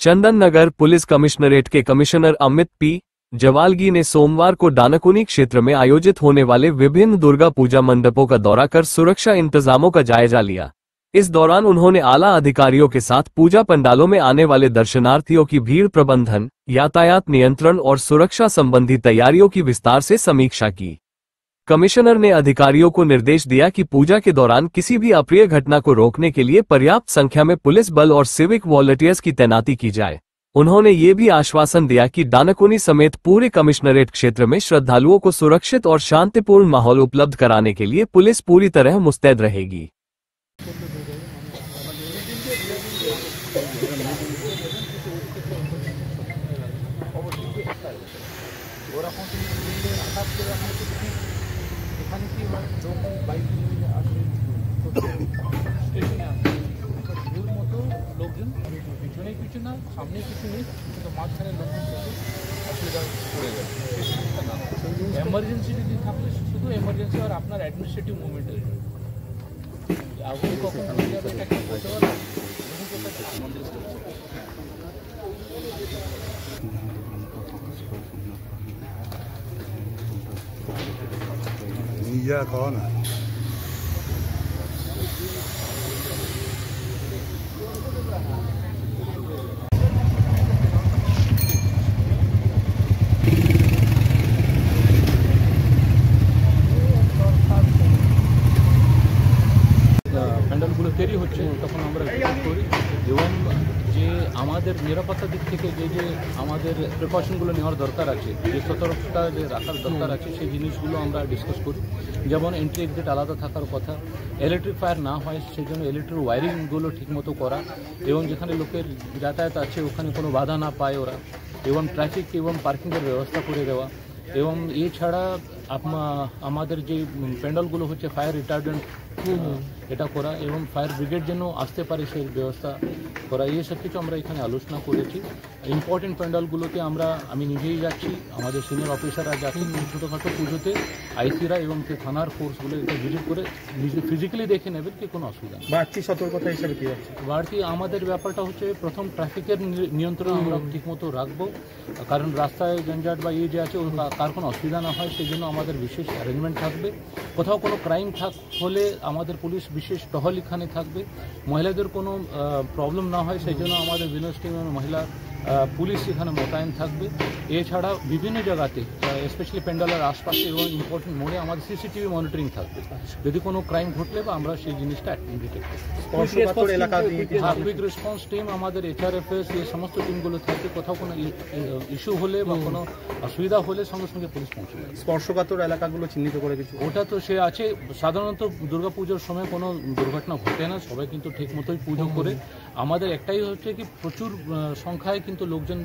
Chandan Nagar police commissionerate के commissioner Amit P. जवालगी ने सोमवार को डानकुनी क्षेत्र में आयोजित होने वाले विभिन्न दुर्गा पूजा मंडपों का दौरा कर सुरक्षा इंतजामों का जायजा लिया। इस दौरान उन्होंने आला अधिकारियों के साथ पूजा पंडालों में आने वाले दर्शनार्थियों की भीड़ प्रबंधन, यातायात नियंत्रण और सुरक्षा संबंधी तैयारियों की विस्तार से समीक्षा की। कमिश्नर ने अधिकारियों को निर्देश दिया कि पूजा के दौरान किसी भी अप्रिय घटना को रोकने के लिए पर्याप्त संख्या में पुलिस बल और सिविक वॉलंटियर्स की तैनाती की जाए। उन्होंने ये भी आश्वासन दिया कि डानकुनी समेत पूरे कमिश्नरेट क्षेत्र में श्रद्धालुओं को सुरक्षित और शांतिपूर्ण माहौल उपलब्ध कराने के लिए पुलिस पूरी तरह मुस्तैद रहेगी। এমার্জেন্সি যদি থাকলে শুধু এমার্জেন্সি আর আপনার অ্যাডমিনিস্ট্রেটিভ মুভমেন্টের আপনি কখন হয়ে যাবে এটা কি বলতে পারবেন? নিজা খাওয়া না প্যান্ডেলগুলো তৈরি হচ্ছে তখন আমরা করি এবং যে আমাদের নিরাপত্তার দিক থেকে যে আমাদের প্রিকশনগুলো নেওয়ার দরকার আছে, যে সতর্কতা যে রাখার দরকার আছে সেই জিনিসগুলো আমরা ডিসকাস করি। যেমন এন্ট্রি এক্সিট আলাদা থাকার কথা, ইলেকট্রিক ফায়ার না হয় সেই জন্য ইলেকট্রিক ওয়ারিংগুলো ঠিকমতো করা এবং যেখানে লোকের যাতায়াত আছে ওখানে কোনো বাধা না পায় ওরা, এবং ট্রাফিক এবং পার্কিংয়ের ব্যবস্থা করে দেওয়া। এবং এছাড়া আমাদের যে প্যান্ডেলগুলো হচ্ছে ফায়ার রিটার্ডেন্ট এটা করা এবং ফায়ার ব্রিগেড যেন আসতে পারে সেই ব্যবস্থা করা, এই সব কিছু আমরা এখানে আলোচনা করেছি। ইম্পর্টেন্ট প্যান্ডেলগুলোতে আমি নিজেই যাচ্ছি, আমাদের সিনিয়র অফিসাররা যাচ্ছেন ছোটোখাটো পুজোতে, আইসিরা এবং থানার ফোর্সগুলো এটা ভিজিট করে নিজে ফিজিক্যালি দেখে নেবেন কি কোনো অসুবিধা নেই। বাড়তি সতর্কতা হিসাবে কী আছে? বাড়তি আমাদের ব্যাপারটা হচ্ছে প্রথম ট্রাফিকের নিয়ন্ত্রণ আমরা ঠিকমতো রাখবো, কারণ রাস্তায় জঞ্জাট বা যে আছে কার কোনো অসুবিধা না হয় সেই জন্য আমাদের বিশেষ অ্যারেঞ্জমেন্ট থাকবে। কোথাও কোনো ক্রাইম হলে আমাদের পুলিশ বিশেষ টহল এখানে থাকবে, মহিলাদের কোনো প্রবলেম না হয় সেই জন্য আমাদের ভিলেজ টিম এবং মহিলা পুলিশ এখানে মোতায়েন থাকবে। এছাড়া বিভিন্ন জায়গাতে স্পেশালি প্যান্ডেলের আশপাশে এবং ইম্পর্টেন্ট মোড়ে আমাদের সিসিটিভি মনিটরিং থাকবে, যদি কোনো ক্রাইম ঘটলে বা আমরা সেই জিনিসটা ডিটেক্ট করব। কুইক রেসপন্স টিম আমাদের HRFS এই সমস্ত টিমগুলো থাকবে, কোথাও কোনো ইস্যু হলে বা কোনো অসুবিধা হলে সঙ্গে সঙ্গে পুলিশ পৌঁছে যাবে। স্পর্শকাতর এলাকাগুলো চিহ্নিত করে কিছু? ওটা তো সে আছে, সাধারণত দুর্গাপুজোর সময় কোনো দুর্ঘটনা ঘটে না, সবাই কিন্তু ঠিক মতোই পুজো করে। আমাদের একটাই হচ্ছে কি প্রচুর সংখ্যায় কিন্তু লোকজন